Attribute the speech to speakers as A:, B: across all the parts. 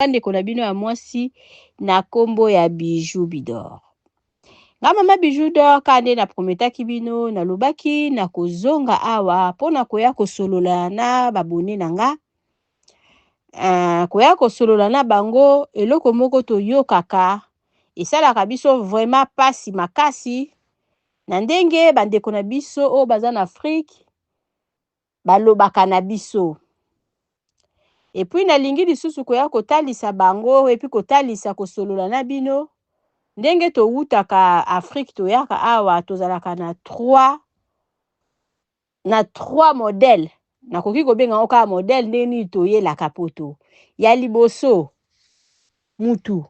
A: ndeko na bino ya mwasi na kombo ya Bijou Bidor. Nga mama Bijou Bidor kande na prometaki bino na lobaki na kozonga awa pona koya kosolola na babone na nga. Koya kosolola na bango eloko moko toyokaka esalaka biso vraiment pasi makasi na ndenge bandeko na biso o baza na Afrique balobaka na biso. Et puis nalingi lisusu koya kotalisa bango et puis kotalisa kosolola na bino ndenge to wutaka Afrique toyaka awa tozalaka na trois modèles. Nakoki kobenga oka modèle ndeni toyelaka poto. Ya liboso mutu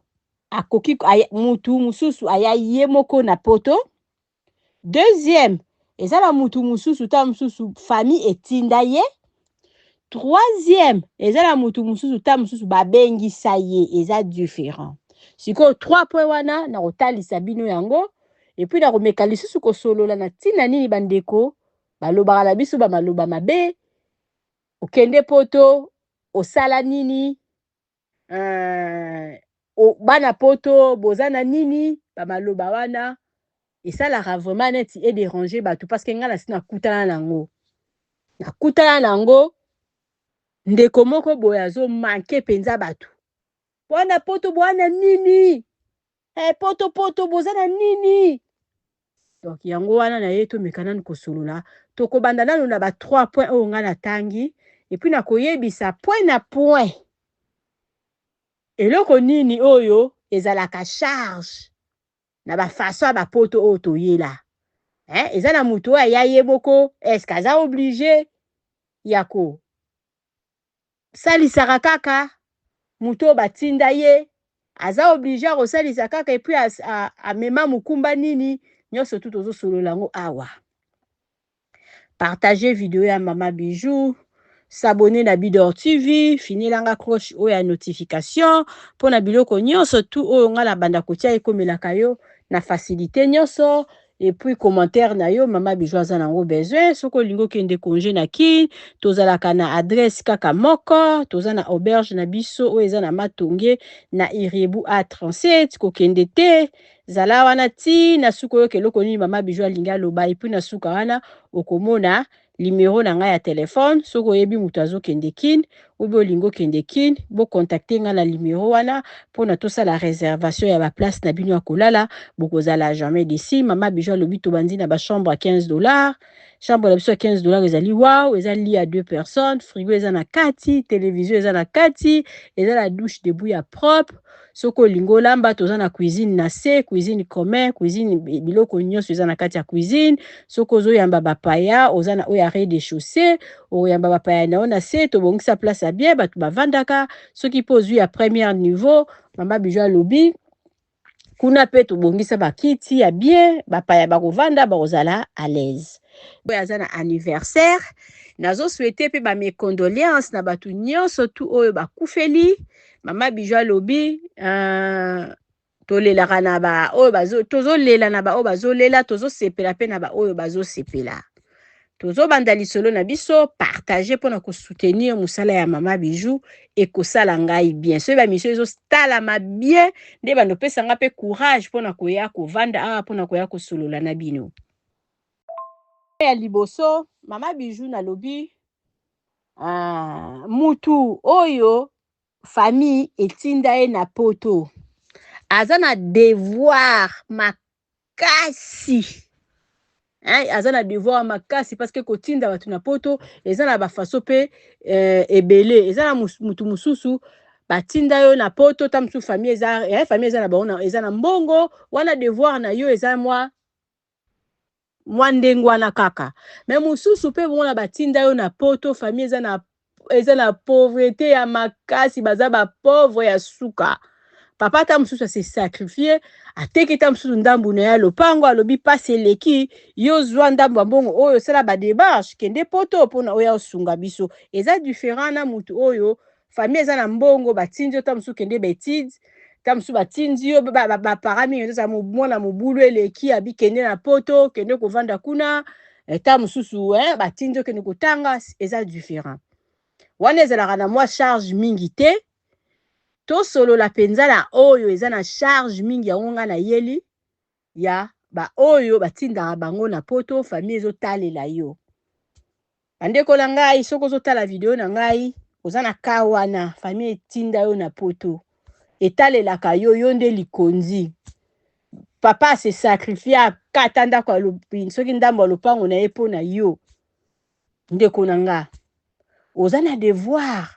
A: akoki mutu mususu aya ye moko na poto. Deuxième ezala mutu mususu ta mususu famille etinda ye. Troisième ezala mutu mususu ta mususu babengisa ye eza différent. Siko 3 points wana na kotalisa bino yango et puis na komeka lisusu kosolola na tina nini bandeko balobaka na biso ba maloba mabe okende poto osala nini bana poto bozana nini ba maloba wana esalaka vraiment neti et déranger bato parce que nga na sina kutana nango ndeko moko boye azo manke penza bato bwana poto bwana nini poto bozana nini. Donc yango wana na ye to mekana ni kosolola to kobanda nanu na ba 3 points oyo nga na tangi et puis na koyebisa point na point eloko nini oyo ezalaka charge na ba façon ba poto oyo toyela. Ezana mutu aya ye moko est-ce kaza obligé yako salisaka kaka mutu batinda ye aza obligé ko salisa kaka et puis amema mukumba nini nyoso tout ozo solola ngo awa. Partagez vidéo ya Mama Bijou, s'abonner na Bidor TV, finilanga cloche o ya notification pona biloko nyoso tout o nga la banda kotia ekomelaka yo na facilité nyoso. Et puis commentaire na yo Mama Bijou aza nango besoin soko lingo kende congé na ki tozalaka na adresse kaka moko tozana auberge na biso o eza na Matonge na Iriebu A37 ko kende te zala wana ti na suko yo keloko nini Mama Bijou alinga loba et puis na suka wana okomona numéro na nga ya téléphone soko yebi mutu azokende kin obi olingo kende kin bo contacter nga na numéro wana pona tosala réservation ya ba place na bino ya kolala bokozala jamais d'ici. Mama Bijou lobi to bandi na ba chambre à $15. Chambre la biso ya $15 ezali wow, ezali à 2 personnes, frigo eza na kati, télévision eza na kati, eza la douche debout ya propre. Soko lingo lamba toza na cuisine na se, cuisine commun, cuisine biloko nyonso eza na kati ya cuisine. Soko zo yamba bapaya oza na oya rez-de-chaussée, o yamba bapaya na ona se to bongisa place à bien batu bavandaka. Soki pozu ya premier niveau, Mama Bijou lobi kuna pe to bongisa bakiti ya bien bapaya bakovanda bakozala à l'aise. Boyaza na anniversaire nazo souhaiter pe ba mes condoléances na batu nyonso tout oyo bakufeli. Mama Bijou lobi tolelaka na ba oyo tozolela na ba oyo bazolela tozosepela pe na ba oyo bazosepela. Tozobanda lisolo na biso partager pona ko soutenir musala ya Mama Bijou et kosala ngai bien. So ba mission ezo talama bien nde bando pesa nga pe courage pona koya kovanda pona koya kosolola na bino. Ya liboso Mama Bijou na lobi mutu oyo famille etinda ye na poto aza na devoir makasi. Aza na devoir makasi parce que kotinda batu na poto eza na ba façon pe ebele eza na mutu mususu batinda yo na poto ta musu famille eza na baona eza na mbongo wana devoir na yo eza mwandengwana kaka. Mais mususu pe bona batinda yo na poto famille eza na pauvreté ya makasi baza ba pauvre ya suka. Papa ta mususu se sacrifier ateki ta mususu ndambu na ya lopango alobi pasi eleki yo zwa ndambu mbongo oyo sala ba démarche kende poto pona oya osunga biso eza différent na mutu oyo famille eza na mbongo batindi ta mususu kende betide ta mususu batindi yo ba parami eza mwana mobulu eleki abi kende na poto kende kovanda kuna ta mususu batindi yo kende kotanga eza différent wana ezalaka na mwa charge mingi te. To solo la penza na oyo eza na charge mingi ya ngonga na yeli ya ba oyo batinda bango na poto famille ezotalela yo. Bandeko na ngai soko ozotala video na ngai oza na ka wana famille etinda yo na poto etalelaka yo yo nde likonzi. Papa se sacrifie akata ndako alobi soki ndambo lopango na ye mpo na yo. Ndeko na nga oza na devoir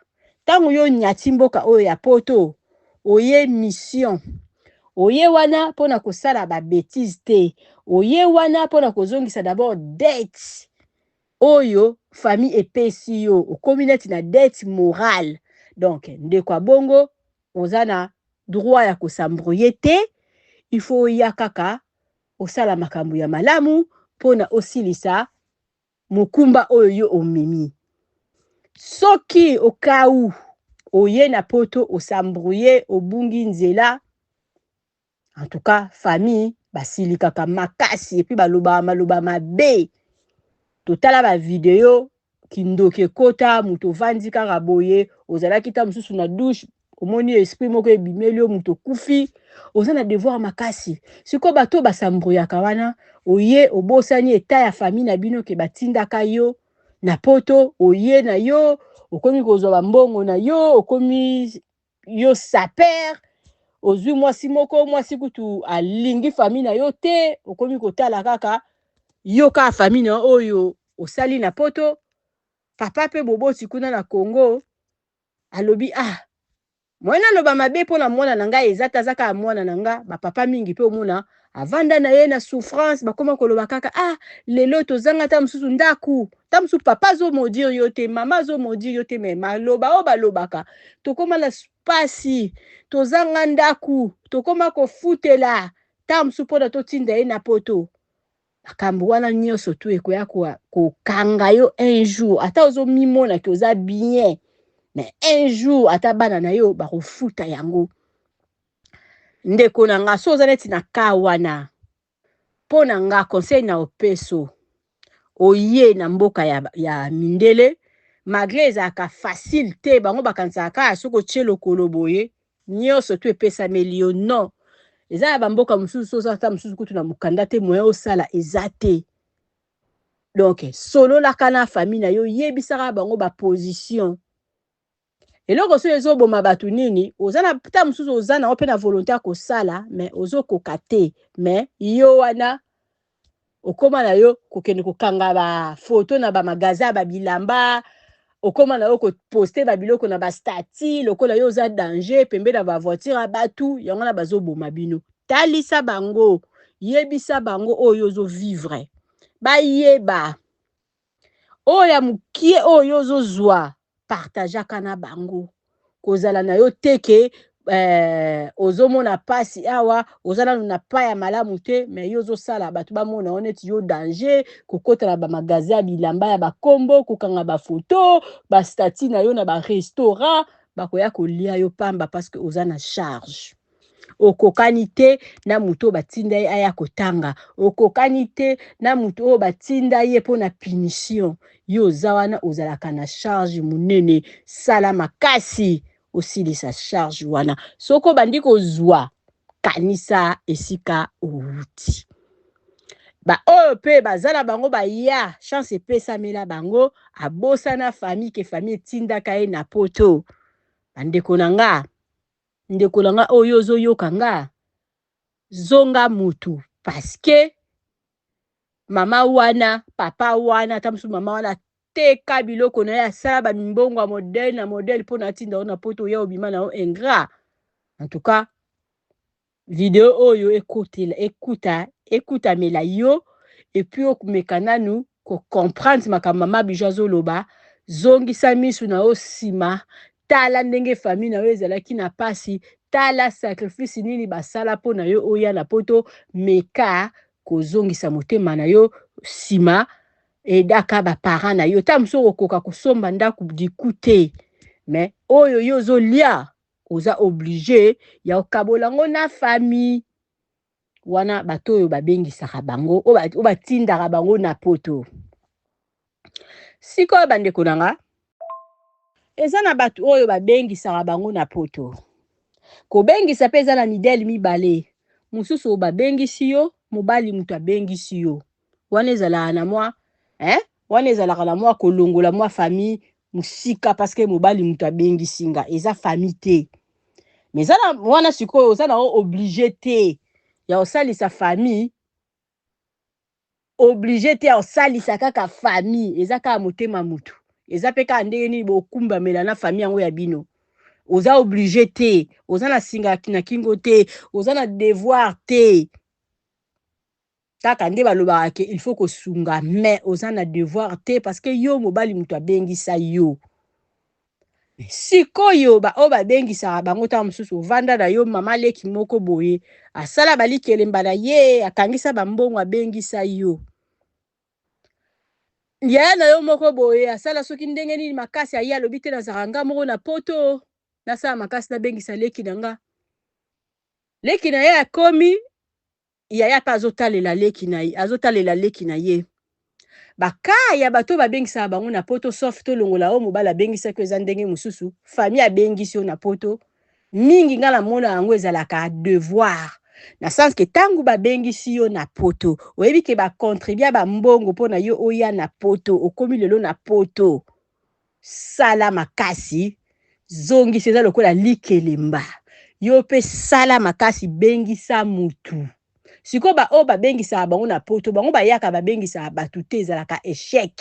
A: tango yo nyati mboka oyo ya poto oye mission oye wana pona kosala ba bêtise te oye wana pona kozongisa d'abord dette oyo famille epesi yo okomi neti na dette morale. Donc ndeko abongo oza na droit ya kosambrouye te, il faut oya kaka osala makambo ya malamu pona osilisa mokumba oyo yo omemi. Soki okau oye na poto osambrouye obungi nzela, en tout cas famille basilikaka makasi epi baloba maloba mabe. Totala ba video kindoke kota muto vandi kaka boye ozalaki ta mususu na douche omoni esprit moko ebimeli yo muto kufi oza na devoir makasi. Siko bato basambrouyaka wana oye obosani eta ya famille na bino ke batindaka yo na poto oye na yo okomi kozwa bambongo na yo okomi yo saper ozwi mwasi moko mwasi kutu alingi famille na yo te okomi kotala kaka yo ka famille na oyo osali na poto. Papa pe boboti kuna na Congo alobi mwana loba mabe mpona mwana na ngai ezata zaka mwana na nga bapapa mingi pe omona avanda na ye na souffrance bakoma koloba kaka lelo tozanga ta mususu ndaku ta mususu papa zo modire yo te mama zo modire yo te me maloba o balobaka tokoma na pasi tozanga ndaku tokoma kofutela ta mususu mpona totinda ye na poto. Makambo wana nyonso tu ekoya kokanga yo un jour ata ozomimona ke oza bien mais un jour ata bana na yo bakofuta yango. Ndeko na nga so oza neti na ka wana mpo na nga conseil na opeso oye na mboka ya mindele malgré ezalaka facile te bango bakanisaka soko tie lokolo boye nyonso tu epesameli yo non. Eza ya bamboka mususu oza ata mususu kutu na mukanda te moyen osala eza te. Donc sololaka na famille na yo yebisaka bango ba position. Eloko so ezoboma batu nini oza na ta mususu oza na ope na volonté ya kosala mais ozokoka te mais yo wana okoma na yo kokende kokanga ba photo na ba magasin ba bilamba okoma na yo koposte ba biloko na ba statut lokola yo oza danger pembe na ba voiture batu yango na bazoboma bino. Talisa bango yebisa bango oyo ozo vivre bayeba oya mukie oyo ozo zwa partageaka na bango kozala na yo teke ozomona pasi awa ozala na pa ya malamu te mais yo ozosala bato bamona oneti yo danger kokota na ba magasin bilamba ya bakombo kokanga ba photo ba statut na yo na ba restaurant bakoya kolia yo pamba parce que oza na charge. Okokani te na muto batinda ye aya kotanga okokani te na muto o batinda ye pona punition yo oza wana ozalaka na charge munene sala makasi osilisa charge wana soko bandi kozwa kanisa esika outi ba oyo pe bazala bango baya chance epesamela bango abosana famille ke famille tindaka ye na poto. Bandeko na nga ndeko na nga oyo ozoyoka nga zonga mutu parce que mama wana papa wana ata musu mama wana teka biloko na ye asala bamimbongo ya modele na modele mpona atinda ona poto ya obima na yo ingrat. En tout cas video oyo ekutamela yo epuis okumeka nanu comprendre makambo mama Bijou azoloba zongisa misu na yo nsima tala ndenge famille na yo ezalaki na pasi tala sacrifice nini basala mpo na yo oya na poto meka kozongisa motema na yo nsima edaka baparent na yo ta mosu okoka kosomba ndako diku te mais oyo yo ozolia oza obligé ya okabolango na famille wana bato oyo babengisaka bango oyo batindaka bango na poto. Sikoyo bandeko na nga eza na bato oyo babengisaka bango na poto kobengisa mpe eza na midele mibale mosusu oyo babengisi yo mobali moto abengisi yo wana ezalaka na mwa wana ezalaka na mwa kolongola mwa famille mosika parceke mobali moto abengisi nga eza famille te mais eza na wana sikoyo oza na oblige te ya osalisa famille oblige te ya osalisa kaka famille eza kaka motema mutu eza mpe kaka ndenge nini bokumbamela na famille yango ya bino oza oblige te oza na singa na kingo te oza na devoir te kaka nde balobaka ke il faut kosunga mais oza na devoir te parce que yo mobali moto abengisa yo sikoyo oyo babengisaka bango ntango mosusu ovanda na yo mama leki moko boye asala balikelemba na ye akangisa bambongo abengisa yo yaya na yo moko boye asala soki ndenge nini makasi aye alobi te nazaka nga moko na poto nasala makasi nabengisa leki na nga leki na ye akomi yaya mpe azotalela leki na ye bakaya bato babengisaka bango na poto sauf tolongola oyo mobali abengisaki eza ndenge mosusu famille abengisi yo na poto mingi nga na mona yango ezalaka devoir na sens ke ntango babengisi yo na poto oyebi ke bacontribue bambongo mpona yo oya na poto okomi lelo na poto sala makasi zongisi eza lokola likelemba yo mpe sala makasi bengisa mutu sikoyo oyo babengisaka bango na poto bango bayaka babengisaka bato te ezalaka échec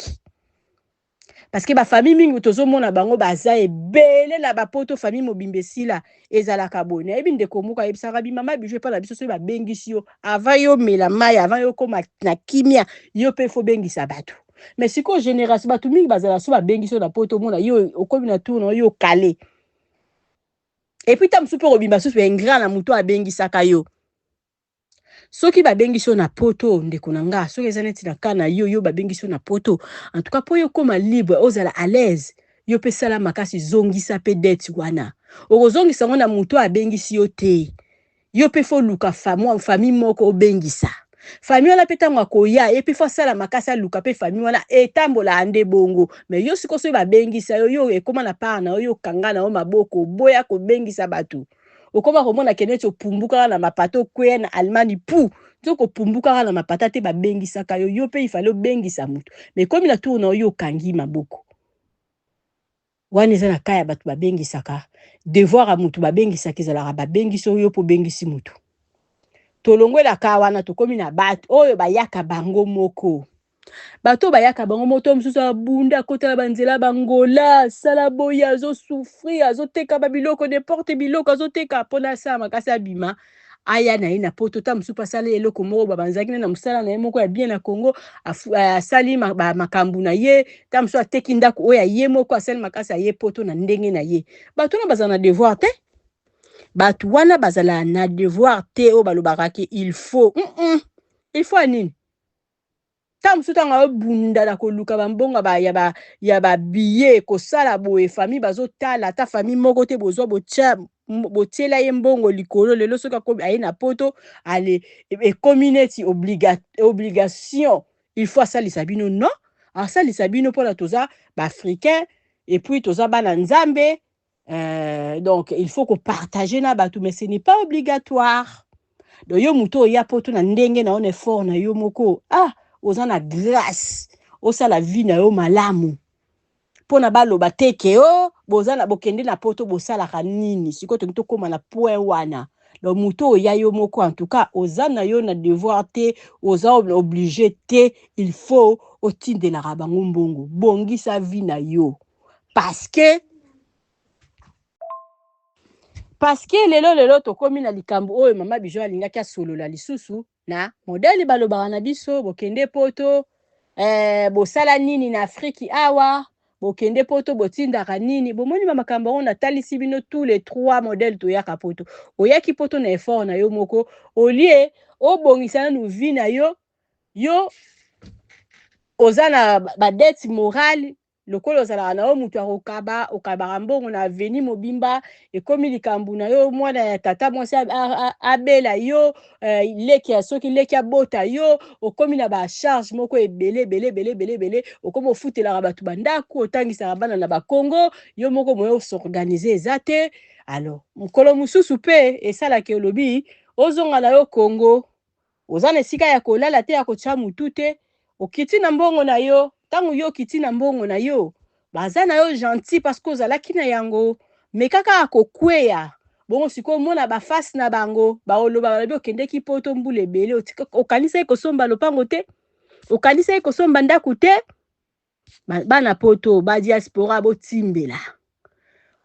A: parce que bafamille mingi tozomona bango baza ebele na bapoto famille mobimba esila ezalaka boye nayebi ndeko moko ayebisaka bimama bijou epa na biso soki babengisi yo avant yo mela mai avant yo koma na kimia yo mpe fo bengisa bato mais sikoyo génération bato mingi bazala so babengisi yo na poto omona yo okomi na tour na yo kale epuis ta mosusu mpe kobimba susu ingrat na moto abengisaka yo soki babengisi yo na poto ndeko na nga soki eza neti na ka na yo babengisi yo na poto en tout cas po yo koma libre ozala à l'aise yo mpe sala makasi zongisa mpe dette wana okozongisa ngo na moto abengisi yo te yo mpe fo luka famille moko obengisa famille wana mpe ntango akoya ye mpe fo asala makasi aluka mpe famille wana etambola ande bongo mais yo sikoyo soki babengisa yo ekoma na part na yo okanga na yo maboko oboya kobengisa bato okoma komona ke neti opumbukaka na mapata okwea na Allemagne pu soki opumbukaka na mapata te babengisaka yo mpe ifale obengisa moto mais komi na tour na yo okangi maboko wana eza na kaya bato babengisaka devoir ya moto babengisaka ezalaka babengisi yo mpo obengisi moto tolongwelaka wana tokomi na bato oyo bayaka bango moko bato bayaka bango moto mosusu abunda akotala banzela bangola sala boye azosouffrir azoteka babiloko n'importe biloko azoteka mpona asala makasi abima aya na ye na poto ta mosusu asala eloko moko babanzaki na mosala na ye moko ya bien na Congo asali makambo na ye ta mosusu ateki ndako oyo ye moko asali makasi aye poto na ndenge na ye bato na bazala na devoir te bato wana bazala na devoir te oyo balobaka ke il faut anini ta mosusu ntango abunda na koluka bambongo ya babiye kosala boye famille bazotala ata famille moko te bozwa botiela ye mbongo likolo lelo soki aye na poto ale ekomi neti obligation il faut asalisa bino non asalisa bino mpona toza baafricain et puis toza bana nzambe donc il faut kopartage na bato mais ce n'est pas obligatoire donc yo moto oya poto na ndenge na on effort na yo moko oza na grâce osala vie na yo malamu mpona baloba teke bozala bokende na poto bosalaka nini sikoyo toki tokóma na point wana donc moto oya yo moko en tout cas oza na yo na devoir te oza obligé te il faut otindelaka bango mbongo bongisa vie na yo parce que lelo tokomi na likambo oyo mama bijou alingaki asolola lisusu na modele balobaka na biso bokende poto bosala nini na Afrique awa bokende poto botindaka nini bomoni makambo ngo natalisi bino tous les 3 modèles toyaka poto oyaki poto na effort na yo moko olie obongisa nanu vie na yo oza na badette morale lokola ozalaka na yo moto okabaka mbongo na aveni mobimba ekomi likambo na yo mwana ya tata mwasi abela yo soki leki abota yo okomi na bacharge moko ebele okomi ofutelaka bato bandako otangisaka bana na bakongo yo moko moyo osorganize eza te alors mokolo mosusu mpe esalaki olobi ozonga na yo Congo oza na esika ya kolala te ya kotya mutu te okiti na mbongo na yo ntango yo okiti na mbongo na yo baza na yo gentil parce que ozalaki na yango me kaka akokweya bongo sikoyo omona bafasi na bango baoloba balobi okendeki poto mbula ebele okanisaki kosomba lopango te okanisaki kosomba ndako te bana poto badiaspora botimbela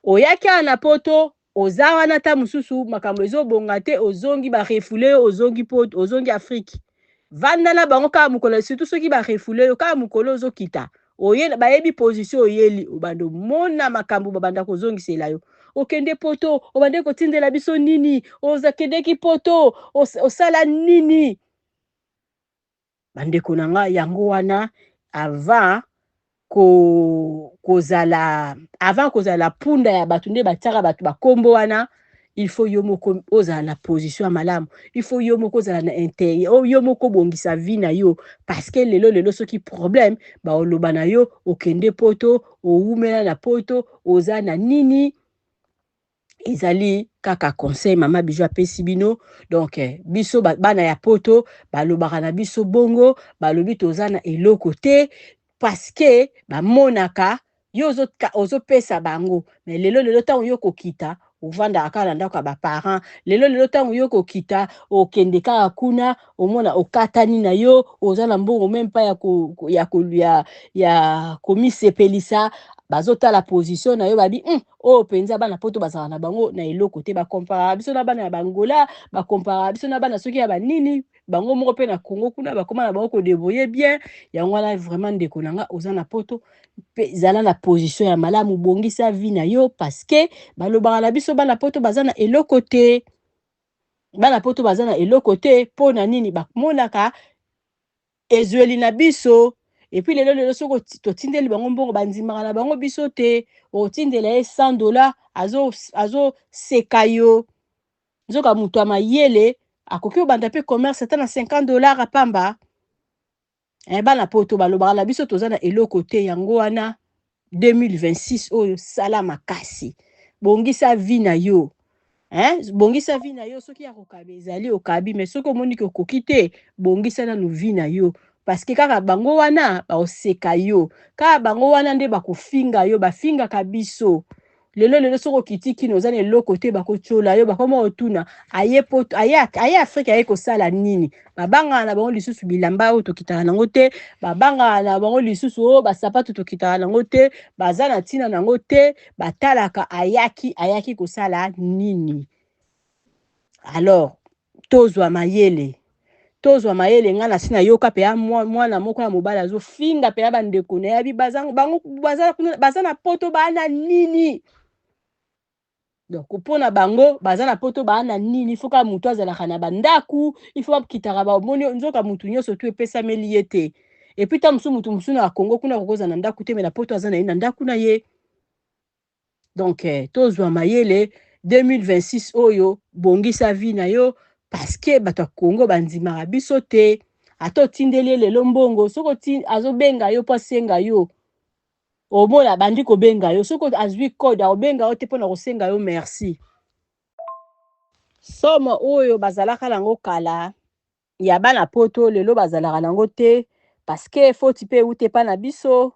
A: oyaki awa na poto oza wana ta mosusu makambo ezobonga te ozongi barefule ozongi poto ozongi Afrique vanda na bango kaka mokolo surtout soki barefule yo kaka mokolo ozokita oye bayebi position oyeli obando mona makambo babanda kozongisela yo okende poto obande kotindela biso nini ozakendeki poto osala nini bandeko na nga yango wana avant kozala punda ya bato nde batiaka bato bakombo wana il faut yo moko ozala na position ya malamu il faut yo moko ozala na intérieur yo moko bongisa vie na yo parce que lelo soki problème baoloba na yo okende poto oumela na poto oza na nini ezali kaka conseil mama Bijou apesi bino donc biso bana ya poto balobaka na biso bongo balobi toza na eloko te parce que bamonaka yo ozopesa bango mais lelo ntango yo kokita ovandaka kaka na ndako ya baparent lelo ntango yo kokita okende kaka kuna omona okatani na yo oza na mbongo meme pa ya komisepelisa bazotala position na yo babi oyo penza bana poto bazala na bango na eloko te bakompara biso na bana ya bangola bakompara biso na bana soki ya banini bango moko pe na Congo kuna bakoma na bango kodeboye bien yango wana vraiment ndeko na nga oza na poto pe zala na position ya malamu bongisa vie na yo parce que balobaka na biso bana poto baza na eloko te bana poto baza na eloko te po na nini bamonaka ezweli na biso et puis lelo soki totindeli bango mbongo bandimaka na bango biso te otindela ye $100 azoseka yo nzoka moto ya mayele akoki obanda mpe commerce ata na $50 apamba bana poto balobaka na biso toza na eloko te yango wana 2026 oyo sala makasi bongisa vie na yo bongisa vie na yo soki ya kokabi ezali okabi mais soki omoni ke okoki te bongisa nanu vie na yo parce que kaka bango wana baoseka yo kaka bango wana nde bakofinga yo bafingaka biso lelo soki okiti kino oza na eloko te bakotyola yo bakoma otuna aye Afrique aye kosala nini babangaka na bango lisusu bilamba oyo tokitaka nango te babangaka na bango lisusu oyo basapatu tokitaka nango te baza na ntina nango te batalaka ayaki kosala nini alors tozwa mayele nga na sina yoka pe ya mwana moko ya mobali azofinga pe ya bandeko na yabi baza na poto bana nini donc mpona bango baza na poto bana nini foka mutu azalaka na bandaku ifo bakitaka bamoni nzoka mutu nyonso tu epesameli ye te epuis ta mutu mosusu na Congo kuna kokoza na ndaku te me na poto aza na ye na ndaku na ye donc tozwa mayele 2026 oyo bongisa vie na yo parce que bato ya Congo bandimaka biso te ata otindeli lelo mbongo soki azobenga yo po asenga yo omona bandi kobenga yo soki azwi code akobenga yo te mpona kosenga yo merci somo oyo bazalaka nango kala ya bana poto lelo bazalaka nango te parce que foti pe ute pa na biso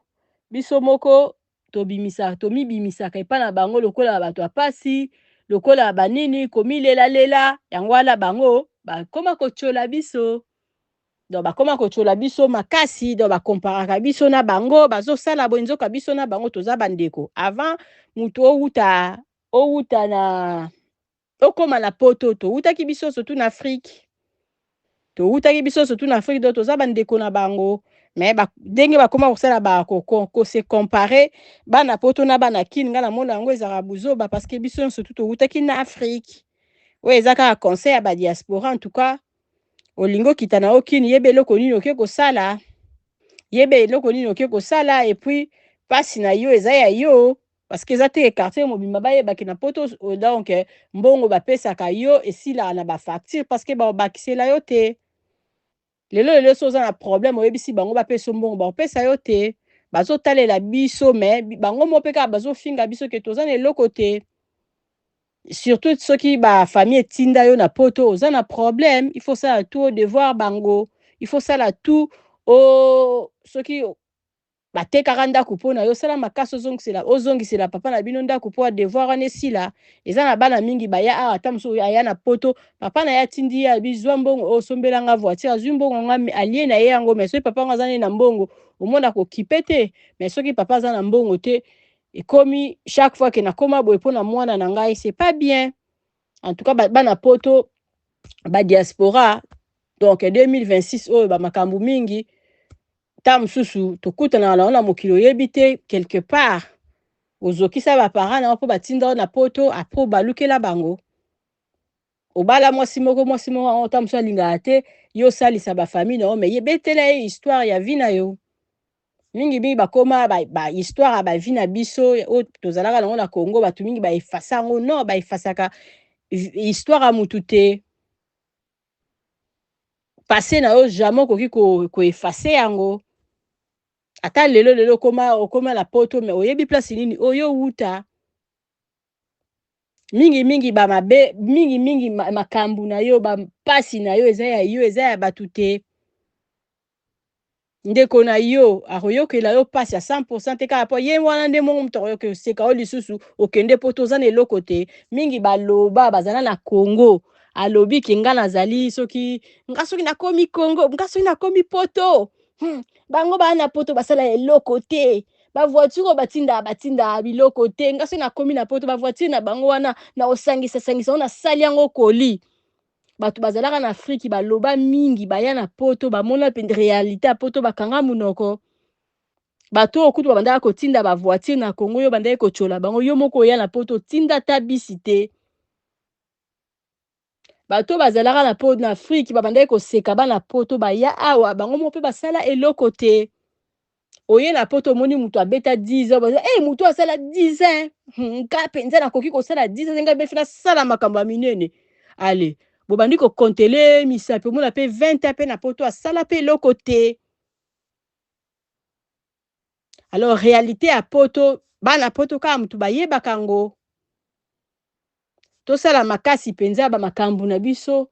A: moko tomibimisaka epa na bango lokola bato ya pasi lokola banini komilela yango wana bango bakoma kotyola biso donc bakoma kotyola biso makasi donc bakomparaka biso na bango bazosala boye nzoka biso na bango toza bandeko avant mutu outa na okoma na poto toutaki biso surtout na Afrique donc toza bandeko na bango mais ndenge bakoma kosala kose comparer bana poto na bana kini nga na mona yango ezaka buzoba parce que biso surtout toutaki na Afrique oyo eza kaka conseil ya badiaspora en tout cas olingi okita na okini yebe eloko nini oke kosala et puis pasi na yo eza ya yo parce que eza te quartier mobimba bayebaki na poto donc mbongo bapesaka yo esilaka na bafacture parce que babakisela yo te lelo so oza na problème oyebisi bango bapesa mbongo bakopesa yo te bazotalela biso mais bango mo mpe kaka bazofinga biso ke toza na eloko te surtout ceux qui ba famille tinda yo na poto oza na problème, il faut ça tout au devoir bango, il faut ça la tout au ceux qui batekaka ndako mpo na yo osala makasi ozongisela papa na bino ndako mpo adevoir wana esila. Eza na bana mingi baya awa ata mosusu aya na poto papa na ye atindi ye abi zwa mbongo osombelanga voiture azwi mbongo nga alie na ye yango mais soki papa yango aza ne na mbongo omona kokipe te, mais soki papa aza na mbongo te ekomi chaque fois ke nakoma boye mpo na mwana na ngai c'est pas bien. En tout cas bana poto badiaspora donc 2026 oyo bamakambo mingi ta mosusu tokutana na mokili oyebi te quelque part ozokisa baparent na mpo batinda na poto apres balukela bango obala mwasi moko ta mosusu alingaka te yo osalisa bafamille na yo me yebetela ye histoire ya vi na yo mingi bakoma histoire ya bavi na biso oyo tozalaka nango na Congo bato mingi baefasa yango non baefasaka histoire ya mutu te passé na yo jamais okoki koefase yango. Ata lelo okoma na poto me oyebi place nini oyo wuta mingi bamabe mingi makambu na yo bampasi na yo eza ya bato te. Ndeko na yo akoyokela yo pasi ya 100% te kaka po ye wana nde mongo moto akoyoka oseka o lisusu okende poto oza na eloko te. Mingi baloba bazala na Congo alobi ke nga nazali soki nakomi Congo nga soki nakomi poto bango baa na poto basala eloko te bavoiture batinda biloko te nga soki nakomi na poto bavoiture na bango wana na osangisa o nasali yango koli. Bato bazalaka na Afrique baloba mingi baya na poto bamona pe réalité ya poto bakanga munoko. Bato okutu babandaka kotinda bavoiture na Congo yo bandaki kochola bango yo moko oya na poto tinda ta bisi te. Bato bazalaka na poto na Afrique babandaki koseka bana poto baya awa bango moko mpe basala eloko te. Oye na poto omoni mutu abeta 10 ans baza mutu asala 10 ans nka penza nakoki kosala 10 ans nga befi nasala makambo ya minene. Allez bobandi kokontele misapi omona mpe 20 ans mpe na poto asala mpe eloko te. Alors réalité ya poto bana poto kaka mutu bayebaka yango tosala makasi mpenza bamakambo na biso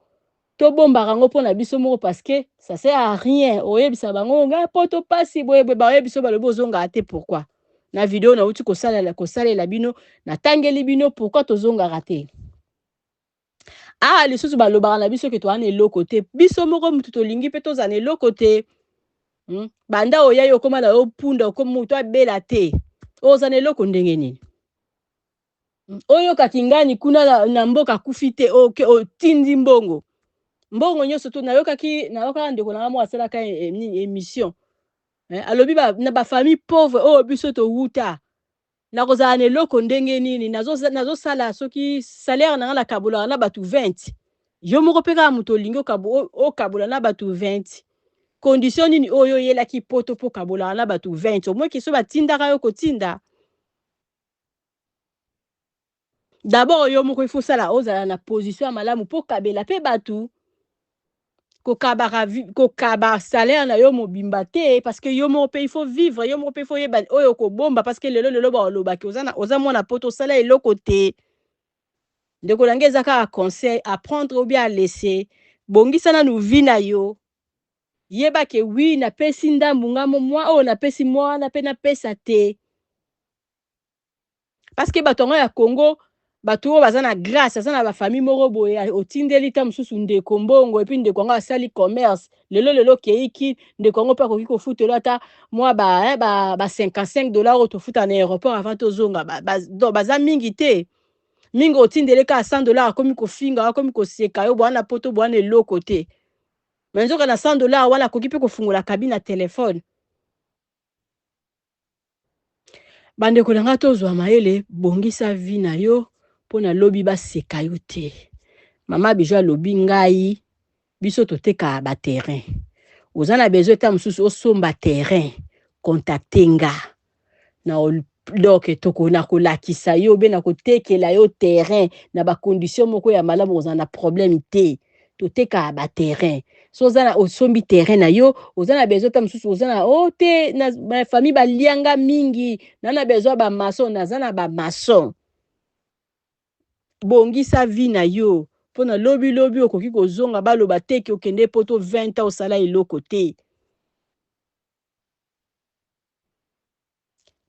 A: tobombaka yango mpo na biso moko parce que ça sert à rien oyebisa bango nga poto pasi boye bayebi biso balobi ozongaka te pourquoi na video nauti kosalela bino natangeli bino pourquoi tozongaka te lisusu balobaka na biso ke toza na eloko te biso moko mutu tolingi mpe toza na eloko te banda oyai okoma na yo punda okoma mutu abela te oza na eloko ndenge nini oyokaki ngani kuna na mboka kufi te otindi mbongo nyonso to nayokaka ndeko nanga moko asalaka émission alobi na bafamille pauvre oyo biso towuta nakozala na eloko ndenge nini nazosala soki salaire nanga nakabolaka na bato 20 yo moko mpe kaka moto olingi okabola na bato 20 condition nini oyo oyelaki poto mpo kabolaka na bato 20 omoki so batindaka yo kotinda d'abord yo moko ifo sala ozala na position ya malamu mpo kabela mpe bato kokaba salaire na yo mobimba te parce que yo moko mpe ifo vivre yo moko mpe ifo yeba oyo kobomba parce que lelo balobaki oza mwana poto osala eloko te ndeko na nge eza kaka conseil apprendre ou bien laisser bongisa nanu vi na yo yeba ke wi napesi ndambu nga mwa oyo napesi mwana mpe napesa te parce que bato yango ya Congo bato oyo baza na grâce aza na bafamille moko boye otindeli ta mosusu ndeko mbongo epuis ndeko yango asali commerce lelo keiki ndeko yango mpe akoki kofutela ata mwa ba $55 oyo tofuta na aéroport avant tozonga baza mingi te mingi otindeli ka $100 akomi kofinga akomi koseka yo bwana poto bwana eloko te mais nzoka na $100 wana akoki mpe kofungola kabine na telefone. Bandeko na nga tozwa mayele bongisa vi na yo mpo na lobi baseka yo te. Mama Bijou alobi ngai biso toteka ba terrain. Oza na besoin ta mosusu osomba terrain contacte nga na donc tokona kolakisa yo be na kotekela yo terrain na ba condition moko ya malamu oza na problème te. Toteka ba terrain. So oza na osombi terrain na yo oza na besoin ta mosusu oza na te na ba famille balianga mingi na besoin ba maçon naza na ba maçon bongisa vie na yo pona lobi okoki kozonga baloba teke okende poto 20 ans osala eloko te.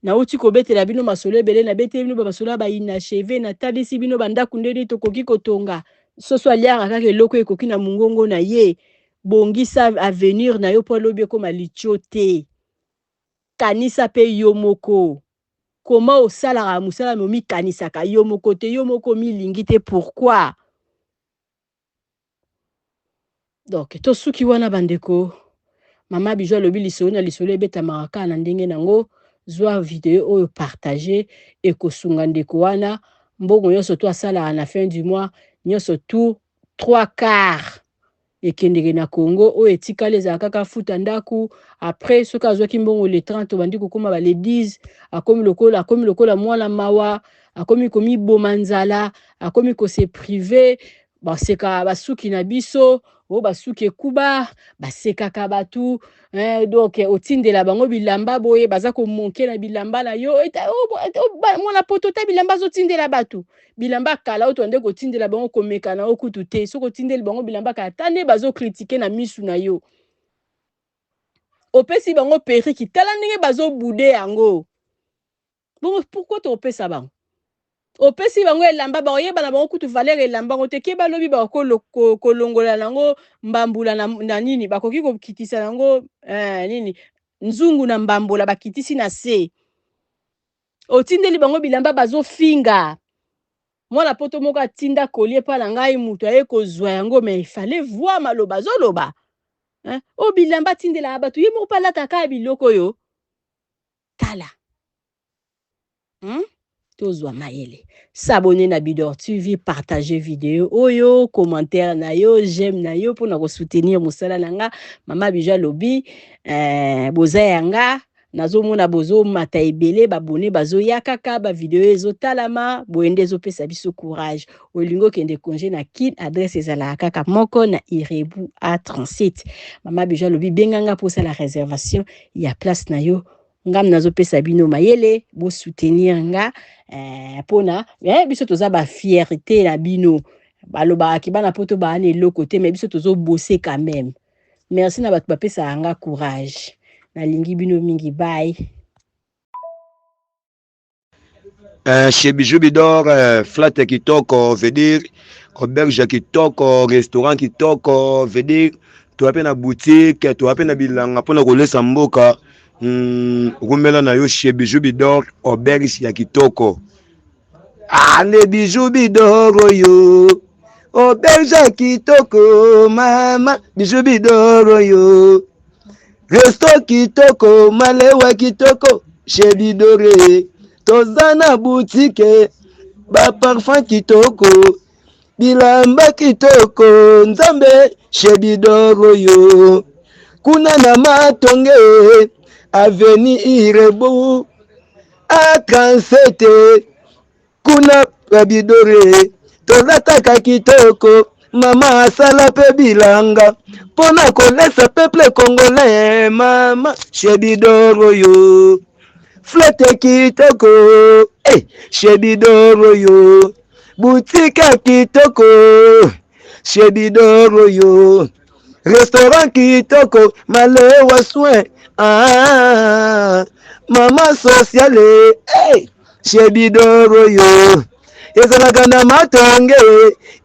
A: Nauti kobetela bino masolo ebele na beteli bino basolo ba inachevé na talisi bino bandaku ndeni tokoki kotonga soso aliaka kaka eloko ekoki na mungongo na ye. Bongisa avenir na yo po lobi ekoma licho te. Kanisa pe yo moko. Koma osalaka musala momi kanisaka yo moko te, yo moko milingi te. Pourquoi? Donc to suki wana bandeko mama Bijou alobi lisolo na lisolo ebetamaka kaka na ndenge nango. Zwa video oyo partager ekosunga ndeko wana mbongo nyonso to asala na fin du mois nyonso tout 3/4 ekendeke na Congo oyo etikali ezalaka kaka futa ndaku. Après soki azwaki mbongo le 30 bandi kokoma ba le 10 akomi lokola mwana mawa akomi komiboma nzala akomi kose privé baseka basuki na biso o basuki ekuba basekaka batu donc otindela bango bilamba boye baza komonke na bilamba na yo mwana poto ta bilamba zotindela batu bilamba kala oto ande kotindela bango komeka na okutu te soko tindeli bango bilamba kala tane bazo critiquer na misu na yo opesi bango periki tala ndenge bazo bude yango bon pourquoi to opesa bango opesi bango elamba ba oyeba na bango kutu valeur elamba ngo te ke balobi ba kolongola nango mbambula na nini bakoki kokitisa nango nini nzungu na mbambula bakitisi na se otindeli bango bilamba bazo finga mwana poto moko atinda kolie pa na ngai mutu aye kozwa yango mais il fallait voir maloba zoloba o bilamba tindela batu ye moko palata ka biloko yo tala tozwa mayele s'abonner na Bidor TV, partager vidéo oyo, commentaire na yo, j'aime na yo pour na soutenir musala nanga mama Bijou lobi boza yanga nazo mona bozo mata ebele babone bazo yakaka ba vidéo ezo talama boende zo pesa biso courage olingo kende congé na kit adresse ezala kaka moko na Irebu A37 mama Bijou lobi benganga pour ça la réservation ya place na yo ngam nazo pesa bino mayele bo soutenir nga pona biso toza ba fierté na bino baloba ki bana poto ba ne loko te mais biso tozo bosser quand même merci na batu ba pesa nga courage na lingi bino mingi bye
B: chez Bijou Bidor flat kitoko veut dire auberge kitoko restaurant kitoko veut dire tu appelles na boutique tu appelles na bilanga pona kolesa mboka rumela na yo chez Bijou Bidor auberge ya kitoko ale Bijou Bidor yo auberge ya kitoko mama Bijou Bidor yo resto kitoko malewa kitoko chez Bidore toza na boutique ba parfum kitoko bilamba kitoko nzambe chez Bidor yo kuna na matonge avenue Irebu A37 kuna Bidore tozataka kitoko mama asala pe bilanga pona kolesa peuple congolais mama chez Bidor yo flotte kitoko chez Bidor yo boutique kitoko chez Bidor yo restaurant kitoko malewa soin mama sociale chez Bidor yo ezalaka na matonge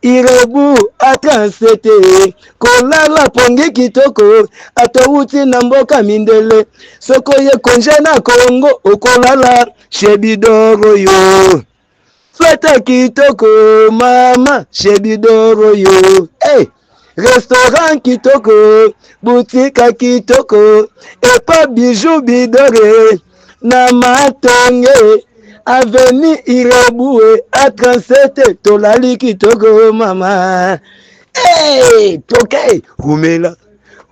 B: Irebu A37 kolala pongi kitoko atouti na mboka mindele soko ye konje na Congo okolala chez Bidor yo flete kitoko mama chez Bidor yo restaurant kitoko boutique kitoko epa Bijou Bidor na matonge avenue Irebu A37 tolali kitoko mama toke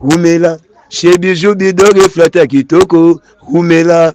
B: rumela chez Bijou Bidor flata kitoko rumela